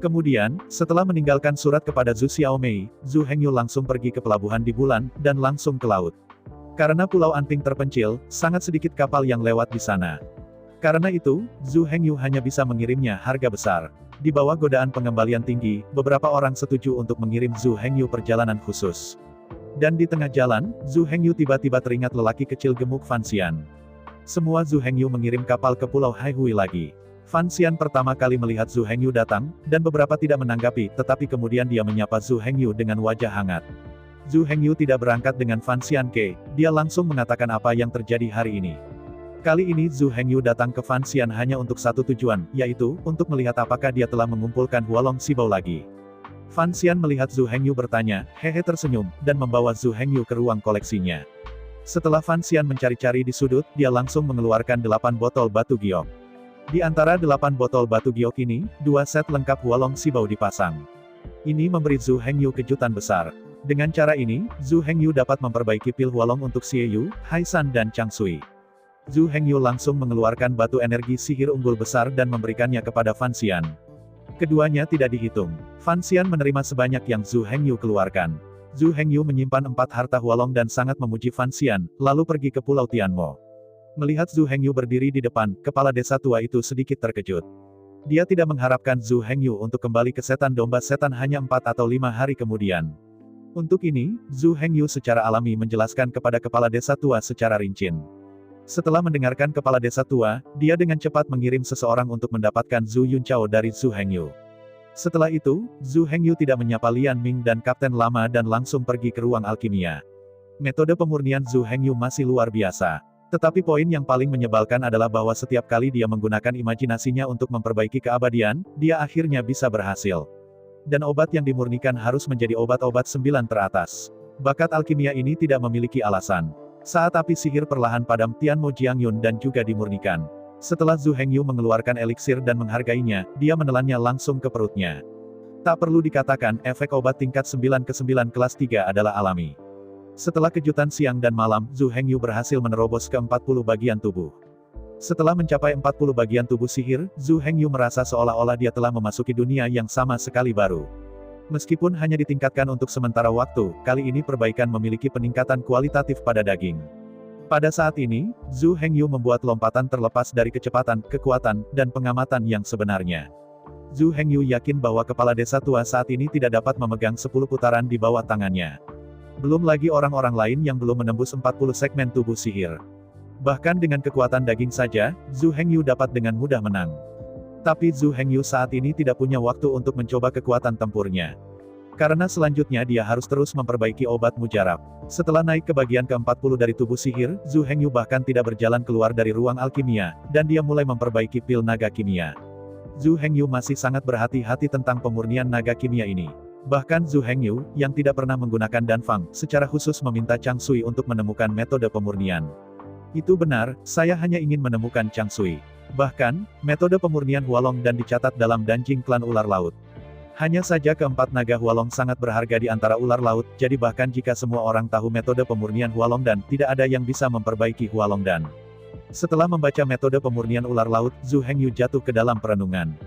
Kemudian, setelah meninggalkan surat kepada Zhu Xiaomei, Zhu Hengyu langsung pergi ke pelabuhan di bulan, dan langsung ke laut. Karena Pulau Anting terpencil, sangat sedikit kapal yang lewat di sana. Karena itu, Zhu Hengyu hanya bisa mengirimnya harga besar. Di bawah godaan pengembalian tinggi, beberapa orang setuju untuk mengirim Zhu Hengyu perjalanan khusus. Dan di tengah jalan, Zhu Hengyu tiba-tiba teringat lelaki kecil gemuk Fan Xian. Semua Zhu Hengyu mengirim kapal ke Pulau Haihui lagi. Fan Xian pertama kali melihat Zhu Hengyu datang, dan beberapa tidak menanggapi, tetapi kemudian dia menyapa Zhu Hengyu dengan wajah hangat. Zhu Hengyu tidak berangkat dengan Fan Xian ke, dia langsung mengatakan apa yang terjadi hari ini. Kali ini Zhu Hengyu datang ke Fan Xian hanya untuk satu tujuan, yaitu, untuk melihat apakah dia telah mengumpulkan Hualong Sibao lagi. Fan Xian melihat Zhu Hengyu bertanya, hehe tersenyum, dan membawa Zhu Hengyu ke ruang koleksinya. Setelah Fan Xian mencari-cari di sudut, dia langsung mengeluarkan 8 botol batu giok. Di antara 8 botol batu giok ini, 2 set lengkap Hualong Sibao dipasang. Ini memberi Zhu Hengyu kejutan besar. Dengan cara ini, Zhu Hengyu dapat memperbaiki pil Hualong untuk Xie Yu, Hai San dan Chang Sui. Zhu Hengyu langsung mengeluarkan batu energi sihir unggul besar dan memberikannya kepada Fan Xian. Keduanya tidak dihitung. Fan Xian menerima sebanyak yang Zhu Hengyu keluarkan. Zhu Hengyu menyimpan 4 harta Hualong dan sangat memuji Fan Xian, lalu pergi ke Pulau Tianmo. Melihat Zhu Hengyu berdiri di depan, kepala desa tua itu sedikit terkejut. Dia tidak mengharapkan Zhu Hengyu untuk kembali ke setan domba setan hanya 4 atau 5 hari kemudian. Untuk ini, Zhu Hengyu secara alami menjelaskan kepada kepala desa tua secara rinci. Setelah mendengarkan kepala desa tua, dia dengan cepat mengirim seseorang untuk mendapatkan Zhu Yunchao dari Zhu Hengyu. Setelah itu, Zhu Hengyu tidak menyapa Lian Ming dan Kapten Lama dan langsung pergi ke ruang alkimia. Metode pemurnian Zhu Hengyu masih luar biasa. Tetapi poin yang paling menyebalkan adalah bahwa setiap kali dia menggunakan imajinasinya untuk memperbaiki keabadian, dia akhirnya bisa berhasil. Dan obat yang dimurnikan harus menjadi obat-obat 9 teratas. Bakat alkimia ini tidak memiliki alasan. Saat api sihir perlahan padam, Tianmo Jiangyun dan juga dimurnikan. Setelah Zhu Hengyu mengeluarkan eliksir dan menghargainya, dia menelannya langsung ke perutnya. Tak perlu dikatakan, efek obat tingkat 9 ke 9 kelas 3 adalah alami. Setelah kejutan siang dan malam, Zhu Hengyu berhasil menerobos ke 40 bagian tubuh. Setelah mencapai 40 bagian tubuh sihir, Zhu Hengyu merasa seolah-olah dia telah memasuki dunia yang sama sekali baru. Meskipun hanya ditingkatkan untuk sementara waktu, kali ini perbaikan memiliki peningkatan kualitatif pada daging. Pada saat ini, Zhu Hengyu membuat lompatan terlepas dari kecepatan, kekuatan, dan pengamatan yang sebenarnya. Zhu Hengyu yakin bahwa kepala desa tua saat ini tidak dapat memegang 10 putaran di bawah tangannya. Belum lagi orang-orang lain yang belum menembus 40 segmen tubuh sihir. Bahkan dengan kekuatan daging saja, Zhu Hengyu dapat dengan mudah menang. Tapi Zhu Hengyu saat ini tidak punya waktu untuk mencoba kekuatan tempurnya. Karena selanjutnya dia harus terus memperbaiki obat mujarab. Setelah naik ke bagian ke-40 dari tubuh sihir, Zhu Hengyu bahkan tidak berjalan keluar dari ruang alkimia, dan dia mulai memperbaiki pil naga kimia. Zhu Hengyu masih sangat berhati-hati tentang pemurnian naga kimia ini. Bahkan Zhu Hengyu, yang tidak pernah menggunakan Danfang, secara khusus meminta Chang Sui untuk menemukan metode pemurnian. Itu benar, saya hanya ingin menemukan Chang Sui. Bahkan, metode pemurnian Hualong dan dicatat dalam Danjing Klan Ular Laut. Hanya saja keempat naga Hualong sangat berharga di antara ular laut, jadi bahkan jika semua orang tahu metode pemurnian Hualong dan, tidak ada yang bisa memperbaiki Hualong dan. Setelah membaca metode pemurnian ular laut, Zhu Hengyu jatuh ke dalam perenungan.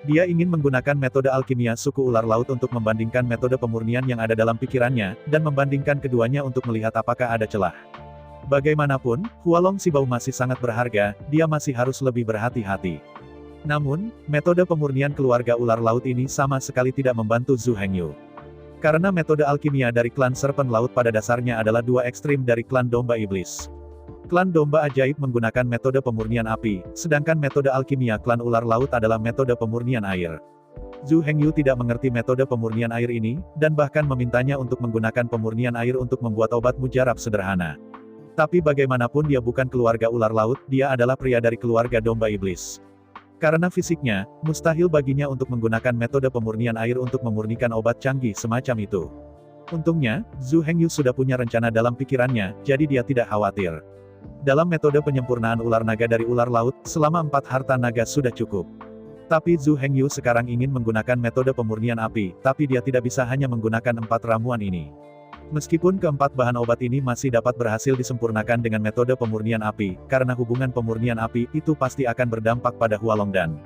Dia ingin menggunakan metode alkimia suku ular laut untuk membandingkan metode pemurnian yang ada dalam pikirannya, dan membandingkan keduanya untuk melihat apakah ada celah. Bagaimanapun, Hualong Sibao masih sangat berharga, dia masih harus lebih berhati-hati. Namun, metode pemurnian keluarga ular laut ini sama sekali tidak membantu Zhu Hengyu. Karena metode alkimia dari klan serpen laut pada dasarnya adalah 2 ekstrim dari klan domba iblis. Klan domba ajaib menggunakan metode pemurnian api, sedangkan metode alkimia klan ular laut adalah metode pemurnian air. Zhu Hengyu tidak mengerti metode pemurnian air ini, dan bahkan memintanya untuk menggunakan pemurnian air untuk membuat obat mujarab sederhana. Tapi bagaimanapun dia bukan keluarga ular laut, dia adalah pria dari keluarga domba iblis. Karena fisiknya, mustahil baginya untuk menggunakan metode pemurnian air untuk memurnikan obat canggih semacam itu. Untungnya, Zhu Hengyu sudah punya rencana dalam pikirannya, jadi dia tidak khawatir. Dalam metode penyempurnaan ular naga dari ular laut, selama 4 harta naga sudah cukup. Tapi Zhu Hengyu sekarang ingin menggunakan metode pemurnian api, tapi dia tidak bisa hanya menggunakan 4 ramuan ini. Meskipun keempat bahan obat ini masih dapat berhasil disempurnakan dengan metode pemurnian api, karena hubungan pemurnian api itu pasti akan berdampak pada Hualong dan.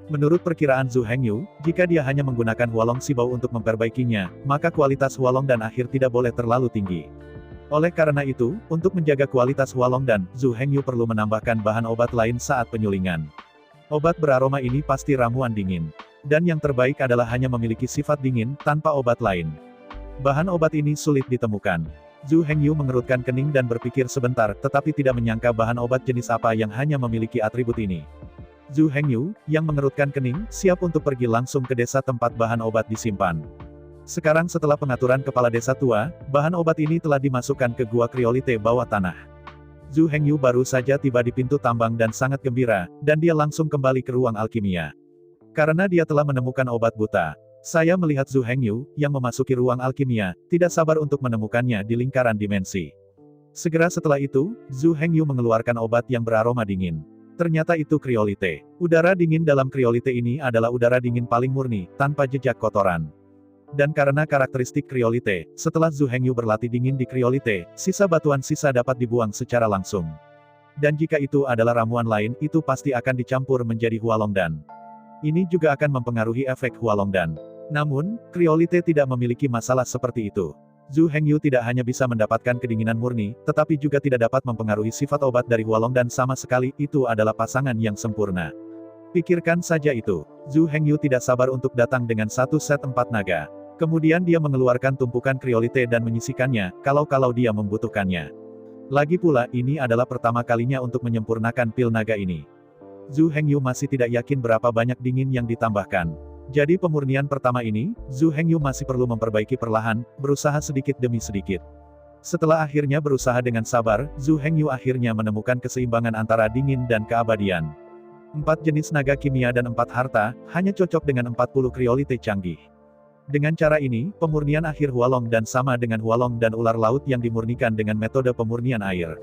Menurut perkiraan Zhu Hengyu, jika dia hanya menggunakan Hualong Sibao untuk memperbaikinya, maka kualitas Hualong dan akhir tidak boleh terlalu tinggi. Oleh karena itu, untuk menjaga kualitas Hualong dan, Zhu Hengyu perlu menambahkan bahan obat lain saat penyulingan. Obat beraroma ini pasti ramuan dingin. Dan yang terbaik adalah hanya memiliki sifat dingin, tanpa obat lain. Bahan obat ini sulit ditemukan. Zhu Hengyu mengerutkan kening dan berpikir sebentar, tetapi tidak menyangka bahan obat jenis apa yang hanya memiliki atribut ini. Zhu Hengyu, yang mengerutkan kening, siap untuk pergi langsung ke desa tempat bahan obat disimpan. Sekarang setelah pengaturan kepala desa tua, bahan obat ini telah dimasukkan ke gua kriolite bawah tanah. Zhu Hengyu baru saja tiba di pintu tambang dan sangat gembira, dan dia langsung kembali ke ruang alkimia. Karena dia telah menemukan obat buta. Saya melihat Zhu Hengyu, yang memasuki ruang alkimia, tidak sabar untuk menemukannya di lingkaran dimensi. Segera setelah itu, Zhu Hengyu mengeluarkan obat yang beraroma dingin. Ternyata itu kriolite. Udara dingin dalam kriolite ini adalah udara dingin paling murni, tanpa jejak kotoran. Dan karena karakteristik kriolite, setelah Zhu Hengyu berlatih dingin di kriolite, sisa batuan sisa dapat dibuang secara langsung. Dan jika itu adalah ramuan lain, itu pasti akan dicampur menjadi Hualongdan. Ini juga akan mempengaruhi efek Hualongdan. Namun, kriolite tidak memiliki masalah seperti itu. Zhu Hengyu tidak hanya bisa mendapatkan kedinginan murni, tetapi juga tidak dapat mempengaruhi sifat obat dari Hualongdan sama sekali, itu adalah pasangan yang sempurna. Pikirkan saja itu. Zhu Hengyu tidak sabar untuk datang dengan satu set 4 naga. Kemudian dia mengeluarkan tumpukan kriolite dan menyisikannya, kalau dia membutuhkannya. Lagi pula, ini adalah pertama kalinya untuk menyempurnakan pil naga ini. Zhu Hengyu masih tidak yakin berapa banyak dingin yang ditambahkan. Jadi pemurnian pertama ini, Zhu Hengyu masih perlu memperbaiki perlahan, berusaha sedikit demi sedikit. Setelah akhirnya berusaha dengan sabar, Zhu Hengyu akhirnya menemukan keseimbangan antara dingin dan keabadian. 4 jenis naga kimia dan 4 harta, hanya cocok dengan 40 kriolite canggih. Dengan cara ini, pemurnian akhir Hualong dan sama dengan Hualong dan ular laut yang dimurnikan dengan metode pemurnian air.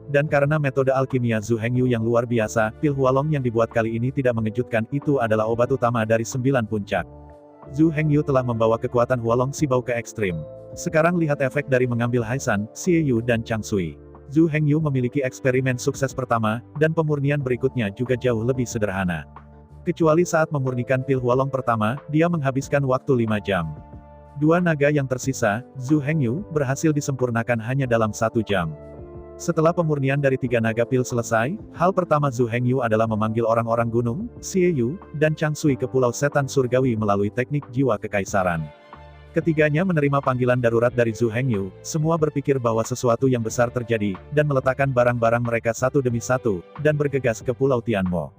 Dan karena metode alkimia Zhu Hengyu yang luar biasa, pil Hualong yang dibuat kali ini tidak mengejutkan, itu adalah obat utama dari 9 puncak. Zhu Hengyu telah membawa kekuatan Hualong Sibao ke ekstrim. Sekarang lihat efek dari mengambil Haisan, Xieyu dan Chang Sui. Zhu Hengyu memiliki eksperimen sukses pertama, dan pemurnian berikutnya juga jauh lebih sederhana. Kecuali saat memurnikan pil Hualong pertama, dia menghabiskan waktu 5 jam. 2 naga yang tersisa, Zhu Hengyu, berhasil disempurnakan hanya dalam 1 jam. Setelah pemurnian dari 3 naga pil selesai, hal pertama Zhu Hengyu adalah memanggil orang-orang gunung, Xieyu, dan Chang Sui ke Pulau Setan Surgawi melalui teknik jiwa kekaisaran. Ketiganya menerima panggilan darurat dari Zhu Hengyu, semua berpikir bahwa sesuatu yang besar terjadi, dan meletakkan barang-barang mereka satu demi satu, dan bergegas ke Pulau Tianmo.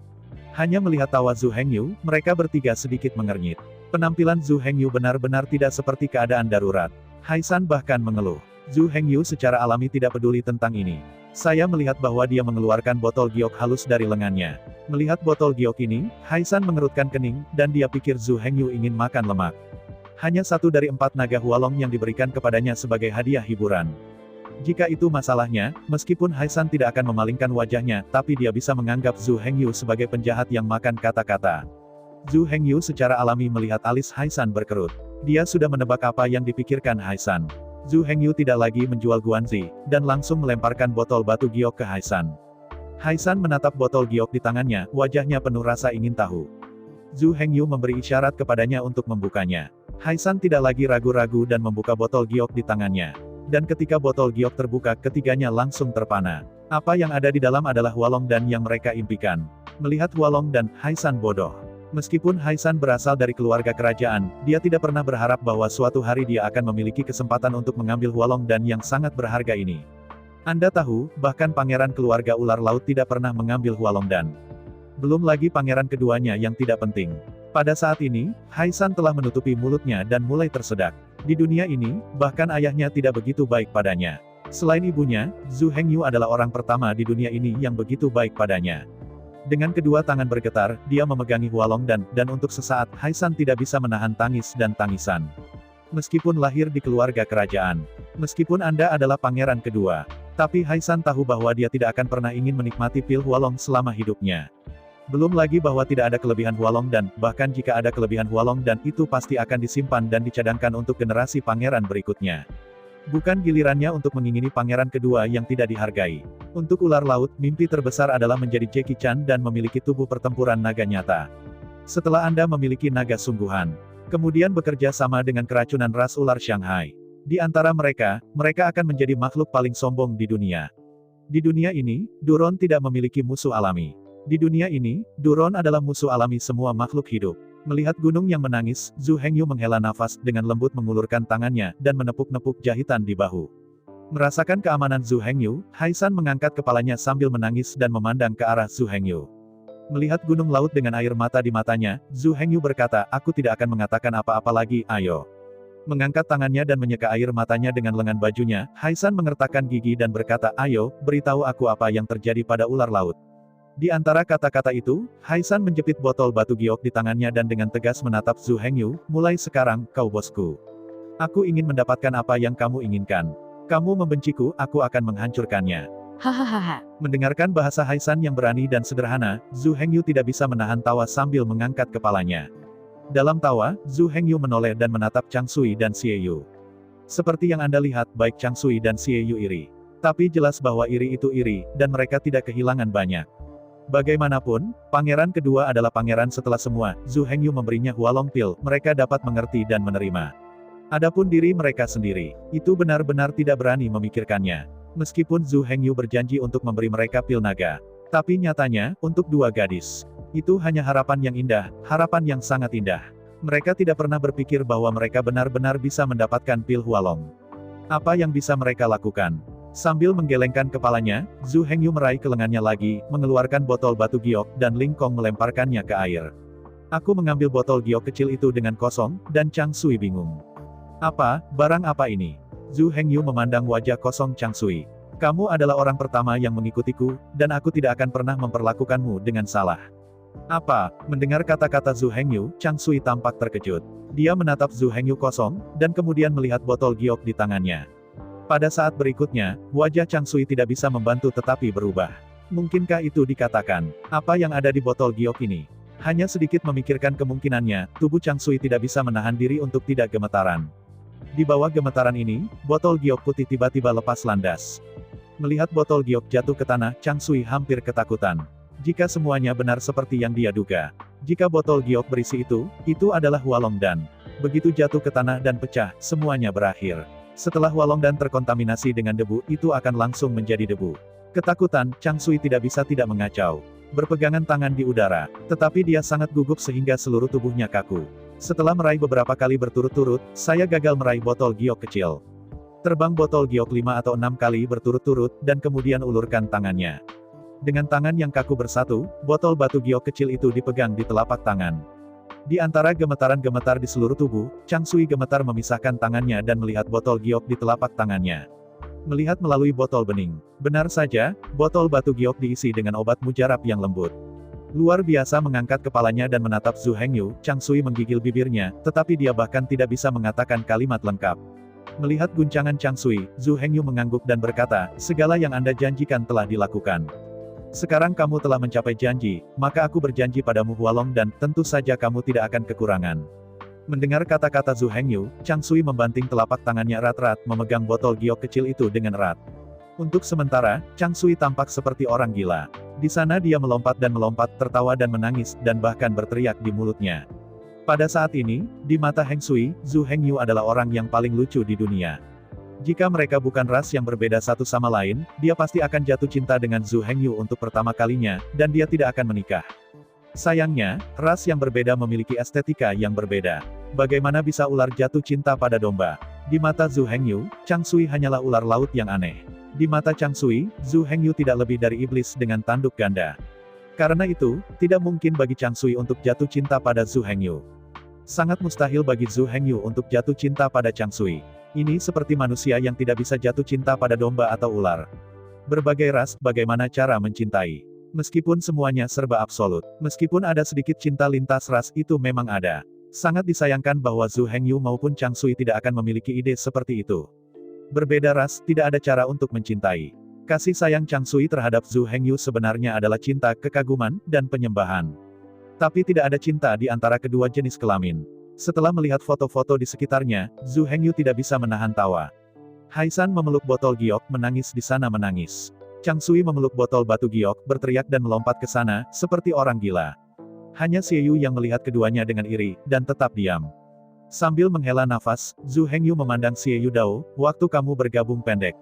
Hanya melihat tawa Zhu Hengyu, mereka bertiga sedikit mengernyit. Penampilan Zhu Hengyu benar-benar tidak seperti keadaan darurat. Haisan bahkan mengeluh. Zhu Hengyu secara alami tidak peduli tentang ini. Saya melihat bahwa dia mengeluarkan botol giok halus dari lengannya. Melihat botol giok ini, Haisan mengerutkan kening, dan dia pikir Zhu Hengyu ingin makan lemak. Hanya 1 dari 4 naga Hualong yang diberikan kepadanya sebagai hadiah hiburan. Jika itu masalahnya, meskipun Haisan tidak akan memalingkan wajahnya, tapi dia bisa menganggap Zhu Hengyu sebagai penjahat yang makan kata-kata. Zhu Hengyu secara alami melihat alis Haisan berkerut. Dia sudah menebak apa yang dipikirkan Haisan. Zhu Hengyu tidak lagi menjual guanzi, dan langsung melemparkan botol batu giok ke Haisan. Haisan menatap botol giok di tangannya, wajahnya penuh rasa ingin tahu. Zhu Hengyu memberi isyarat kepadanya untuk membukanya. Haisan tidak lagi ragu-ragu dan membuka botol giok di tangannya. Dan ketika botol giok terbuka, ketiganya langsung terpana. Apa yang ada di dalam adalah Hualongdan yang mereka impikan. Melihat Hualongdan, Haisan bodoh. Meskipun Haisan berasal dari keluarga kerajaan, dia tidak pernah berharap bahwa suatu hari dia akan memiliki kesempatan untuk mengambil Hualongdan yang sangat berharga ini. Anda tahu, bahkan pangeran keluarga ular laut tidak pernah mengambil Hualongdan. Belum lagi pangeran keduanya yang tidak penting. Pada saat ini, Haisan telah menutupi mulutnya dan mulai tersedak. Di dunia ini, bahkan ayahnya tidak begitu baik padanya. Selain ibunya, Zhu Hengyu adalah orang pertama di dunia ini yang begitu baik padanya. Dengan kedua tangan bergetar, dia memegangi Hualongdan, dan untuk sesaat, Haisan tidak bisa menahan tangis dan tangisan. Meskipun lahir di keluarga kerajaan, meskipun Anda adalah pangeran kedua, tapi Haisan tahu bahwa dia tidak akan pernah ingin menikmati pil Hualong selama hidupnya. Belum lagi bahwa tidak ada kelebihan Hualongdan, bahkan jika ada kelebihan Hualongdan itu pasti akan disimpan dan dicadangkan untuk generasi pangeran berikutnya. Bukan gilirannya untuk mengingini pangeran kedua yang tidak dihargai. Untuk ular laut, mimpi terbesar adalah menjadi Jackie Chan dan memiliki tubuh pertempuran naga nyata. Setelah Anda memiliki naga sungguhan, kemudian bekerja sama dengan keracunan ras ular Shanghai. Di antara mereka, mereka akan menjadi makhluk paling sombong di dunia. Di dunia ini, Duron tidak memiliki musuh alami. Di dunia ini, Duron adalah musuh alami semua makhluk hidup. Melihat gunung yang menangis, Zhu Hengyu menghela nafas dengan lembut mengulurkan tangannya dan menepuk-nepuk jahitan di bahu. Merasakan keamanan Zhu Hengyu, Haisan mengangkat kepalanya sambil menangis dan memandang ke arah Zhu Hengyu. Melihat gunung laut dengan air mata di matanya, Zhu Hengyu berkata, "Aku tidak akan mengatakan apa-apa lagi, ayo." Mengangkat tangannya dan menyeka air matanya dengan lengan bajunya, Haisan mengertakkan gigi dan berkata, "Ayo, beritahu aku apa yang terjadi pada ular laut." Di antara kata-kata itu, Haisan menjepit botol batu giok di tangannya dan dengan tegas menatap Zhu Hengyu, "Mulai sekarang, kau bosku. Aku ingin mendapatkan apa yang kamu inginkan. Kamu membenciku, aku akan menghancurkannya." Hahaha. Mendengarkan bahasa Haisan yang berani dan sederhana, Zhu Hengyu tidak bisa menahan tawa sambil mengangkat kepalanya. Dalam tawa, Zhu Hengyu menoleh dan menatap Chang Sui dan Xie Yu. Seperti yang Anda lihat, baik Chang Sui dan Xie Yu iri. Tapi jelas bahwa iri itu iri, dan mereka tidak kehilangan banyak. Bagaimanapun, pangeran kedua adalah pangeran setelah semua. Zhu Hengyu memberinya Hualong Pil, mereka dapat mengerti dan menerima. Adapun diri mereka sendiri, itu benar-benar tidak berani memikirkannya. Meskipun Zhu Hengyu berjanji untuk memberi mereka pil naga. Tapi nyatanya, untuk dua gadis. Itu hanya harapan yang indah, harapan yang sangat indah. Mereka tidak pernah berpikir bahwa mereka benar-benar bisa mendapatkan pil Hualong. Apa yang bisa mereka lakukan? Sambil menggelengkan kepalanya, Zhu Hengyu meraih ke lengannya lagi, mengeluarkan botol batu giok, dan Ling Kong melemparkannya ke air. "Aku mengambil botol giok kecil itu dengan kosong, dan Chang Sui bingung. Apa, barang apa ini?" Zhu Hengyu memandang wajah kosong Chang Sui. "Kamu adalah orang pertama yang mengikutiku, dan aku tidak akan pernah memperlakukanmu dengan salah." "Apa?" Mendengar kata-kata Zhu Hengyu, Chang Sui tampak terkejut. Dia menatap Zhu Hengyu kosong, dan kemudian melihat botol giok di tangannya. Pada saat berikutnya, wajah Chang Sui tidak bisa membantu tetapi berubah. Mungkinkah itu dikatakan? Apa yang ada di botol giok ini? Hanya sedikit memikirkan kemungkinannya, tubuh Chang Sui tidak bisa menahan diri untuk tidak gemetaran. Di bawah gemetaran ini, botol giok putih tiba-tiba lepas landas. Melihat botol giok jatuh ke tanah, Chang Sui hampir ketakutan. Jika semuanya benar seperti yang dia duga. Jika botol giok berisi itu adalah Hualong Dan. Begitu jatuh ke tanah dan pecah, semuanya berakhir. Setelah Hualong Dan terkontaminasi dengan debu, itu akan langsung menjadi debu. Ketakutan, Chang Sui tidak bisa tidak mengacau. Berpegangan tangan di udara. Tetapi dia sangat gugup sehingga seluruh tubuhnya kaku. Setelah meraih beberapa kali berturut-turut, saya gagal meraih botol giok kecil. Terbang botol giok 5 atau 6 kali berturut-turut, dan kemudian ulurkan tangannya. Dengan tangan yang kaku bersatu, botol batu giok kecil itu dipegang di telapak tangan. Di antara gemetaran-gemetar di seluruh tubuh, Chang Sui gemetar memisahkan tangannya dan melihat botol giok di telapak tangannya. Melihat melalui botol bening. Benar saja, botol batu giok diisi dengan obat mujarab yang lembut. Luar biasa mengangkat kepalanya dan menatap Zhu Hengyu, Chang Sui menggigil bibirnya, tetapi dia bahkan tidak bisa mengatakan kalimat lengkap. Melihat guncangan Chang Sui, Zhu Hengyu mengangguk dan berkata, "Segala yang Anda janjikan telah dilakukan. Sekarang kamu telah mencapai janji, maka aku berjanji padamu Hualong Dan, tentu saja kamu tidak akan kekurangan." Mendengar kata-kata Zhu Hengyu, Chang Sui membanting telapak tangannya erat-erat memegang botol giok kecil itu dengan erat. Untuk sementara, Chang Sui tampak seperti orang gila. Di sana dia melompat dan melompat, tertawa dan menangis, dan bahkan berteriak di mulutnya. Pada saat ini, di mata Heng Sui, Zhu Hengyu adalah orang yang paling lucu di dunia. Jika mereka bukan ras yang berbeda satu sama lain, dia pasti akan jatuh cinta dengan Zhu Hengyu untuk pertama kalinya, dan dia tidak akan menikah. Sayangnya, ras yang berbeda memiliki estetika yang berbeda. Bagaimana bisa ular jatuh cinta pada domba? Di mata Zhu Hengyu, Chang Sui hanyalah ular laut yang aneh. Di mata Chang Sui, Zhu Hengyu tidak lebih dari iblis dengan tanduk ganda. Karena itu, tidak mungkin bagi Chang Sui untuk jatuh cinta pada Zhu Hengyu. Sangat mustahil bagi Zhu Hengyu untuk jatuh cinta pada Chang Sui. Ini seperti manusia yang tidak bisa jatuh cinta pada domba atau ular. Berbagai ras, bagaimana cara mencintai? Meskipun semuanya serba absolut. Meskipun ada sedikit cinta lintas ras, itu memang ada. Sangat disayangkan bahwa Zhu Hengyu maupun Chang Sui tidak akan memiliki ide seperti itu. Berbeda ras, tidak ada cara untuk mencintai. Kasih sayang Chang Sui terhadap Zhu Hengyu sebenarnya adalah cinta, kekaguman, dan penyembahan. Tapi tidak ada cinta di antara kedua jenis kelamin. Setelah melihat foto-foto di sekitarnya, Zhu Hengyu tidak bisa menahan tawa. Haisan memeluk botol giok, menangis di sana menangis. Chang Sui memeluk botol batu giok, berteriak dan melompat ke sana, seperti orang gila. Hanya Xie Yu yang melihat keduanya dengan iri, dan tetap diam. Sambil menghela nafas, Zhu Hengyu memandang Xie Yu Dao, waktu kamu bergabung pendek.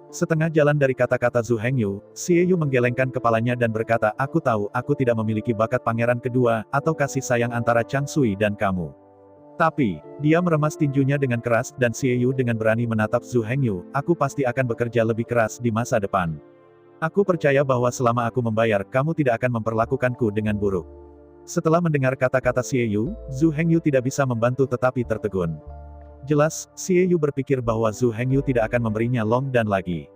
Setengah jalan dari kata-kata Zhu Hengyu, Xie Yu menggelengkan kepalanya dan berkata, aku tahu, aku tidak memiliki bakat pangeran kedua, atau kasih sayang antara Chang Sui dan kamu. Tapi, dia meremas tinjunya dengan keras, dan Xie Yu dengan berani menatap Zhu Hengyu, aku pasti akan bekerja lebih keras di masa depan. Aku percaya bahwa selama aku membayar, kamu tidak akan memperlakukanku dengan buruk. Setelah mendengar kata-kata Xie Yu, Zhu Hengyu tidak bisa membantu tetapi tertegun. Jelas, Xie Yu berpikir bahwa Zhu Hengyu tidak akan memberinya Longdan lagi.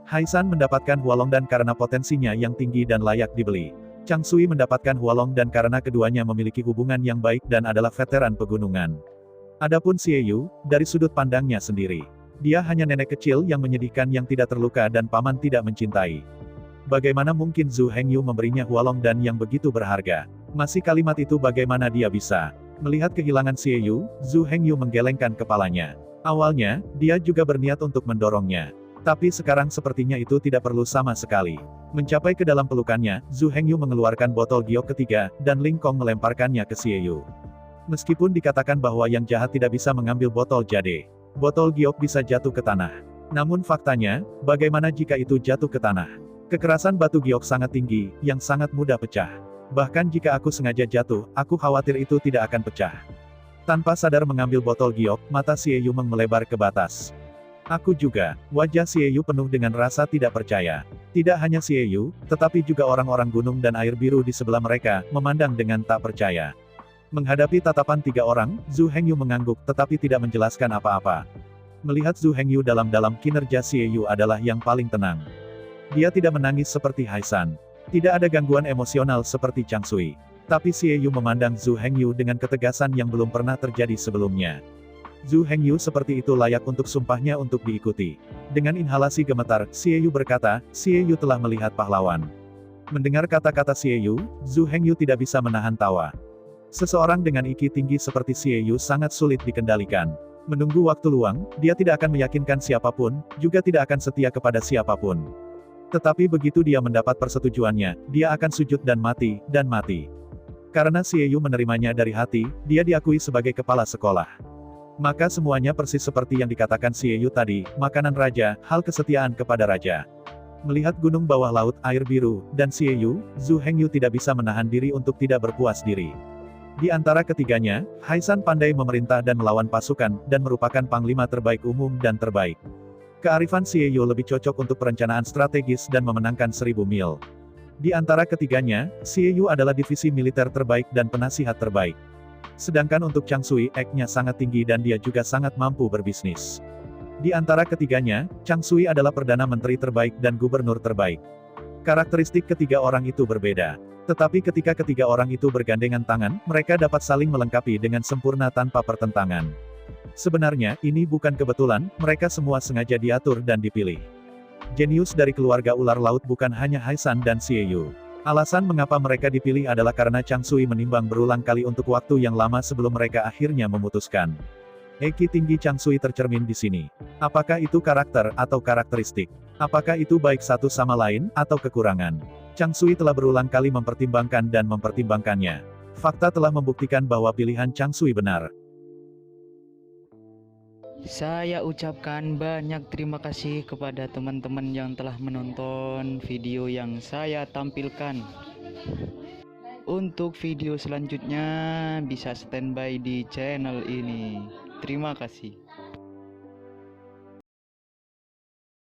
Haisan mendapatkan Hualongdan karena potensinya yang tinggi dan layak dibeli. Chang Sui mendapatkan Hualongdan karena keduanya memiliki hubungan yang baik dan adalah veteran pegunungan. Adapun Xie Yu, dari sudut pandangnya sendiri, dia hanya nenek kecil yang menyedihkan yang tidak terluka dan paman tidak mencintai. Bagaimana mungkin Zhu Hengyu memberinya Hualongdan yang begitu berharga? Masih kalimat itu bagaimana dia bisa? Melihat kehilangan Xie Yu, Zhu Hengyu menggelengkan kepalanya. Awalnya, dia juga berniat untuk mendorongnya. Tapi sekarang sepertinya itu tidak perlu sama sekali. Mencapai ke dalam pelukannya, Zhu Hengyu mengeluarkan botol giok ketiga, dan Ling Kong melemparkannya ke Xie Yu. Meskipun dikatakan bahwa yang jahat tidak bisa mengambil botol jade, botol giok bisa jatuh ke tanah. Namun faktanya, bagaimana jika itu jatuh ke tanah? Kekerasan batu giok sangat tinggi, yang sangat mudah pecah. Bahkan jika aku sengaja jatuh, aku khawatir itu tidak akan pecah. Tanpa sadar mengambil botol giok, mata Xie Yu melebar ke batas. Aku juga. Wajah Xie Yu penuh dengan rasa tidak percaya. Tidak hanya Xie Yu, tetapi juga orang-orang gunung dan air biru di sebelah mereka, memandang dengan tak percaya. Menghadapi tatapan tiga orang, Zhu Hengyu mengangguk tetapi tidak menjelaskan apa-apa. Melihat Zhu Hengyu dalam-dalam, kinerja Xie Yu adalah yang paling tenang. Dia tidak menangis seperti Haisan. Tidak ada gangguan emosional seperti Chang Sui. Tapi Xie Yu memandang Zhu Hengyu dengan ketegasan yang belum pernah terjadi sebelumnya. Zhu Hengyu seperti itu layak untuk sumpahnya untuk diikuti. Dengan inhalasi gemetar, Xie Yu berkata, Xie Yu telah melihat pahlawan. Mendengar kata-kata Xie Yu, Zhu Hengyu tidak bisa menahan tawa. Seseorang dengan IQ tinggi seperti Xie Yu sangat sulit dikendalikan. Menunggu waktu luang, dia tidak akan meyakinkan siapapun, juga tidak akan setia kepada siapapun. Tetapi begitu dia mendapat persetujuannya, dia akan sujud dan mati, dan mati. Karena Xie Yu menerimanya dari hati, dia diakui sebagai kepala sekolah. Maka semuanya persis seperti yang dikatakan Xie Yu tadi, makanan raja, hal kesetiaan kepada raja. Melihat gunung bawah laut, air biru, dan Xie Yu, Zhu Hengyu tidak bisa menahan diri untuk tidak berpuas diri. Di antara ketiganya, Haisan pandai memerintah dan melawan pasukan, dan merupakan panglima terbaik umum dan terbaik. Kearifan Xie Yu lebih cocok untuk perencanaan strategis dan memenangkan 1000 mil. Di antara ketiganya, Xie Yu adalah divisi militer terbaik dan penasihat terbaik. Sedangkan untuk Chang Sui, IQ-nya sangat tinggi dan dia juga sangat mampu berbisnis. Di antara ketiganya, Chang Sui adalah Perdana Menteri terbaik dan Gubernur terbaik. Karakteristik ketiga orang itu berbeda. Tetapi ketika ketiga orang itu bergandengan tangan, mereka dapat saling melengkapi dengan sempurna tanpa pertentangan. Sebenarnya, ini bukan kebetulan, mereka semua sengaja diatur dan dipilih. Jenius dari keluarga ular laut bukan hanya Haisan dan Xie Yu. Alasan mengapa mereka dipilih adalah karena Chang Sui menimbang berulang kali untuk waktu yang lama sebelum mereka akhirnya memutuskan. IQ tinggi Chang Sui tercermin di sini. Apakah itu karakter atau karakteristik? Apakah itu baik satu sama lain, atau kekurangan? Chang Sui telah berulang kali mempertimbangkan dan mempertimbangkannya. Fakta telah membuktikan bahwa pilihan Chang Sui benar. Saya ucapkan banyak terima kasih kepada teman-teman yang telah menonton video yang saya tampilkan. Untuk video selanjutnya bisa standby di channel ini. Terima kasih.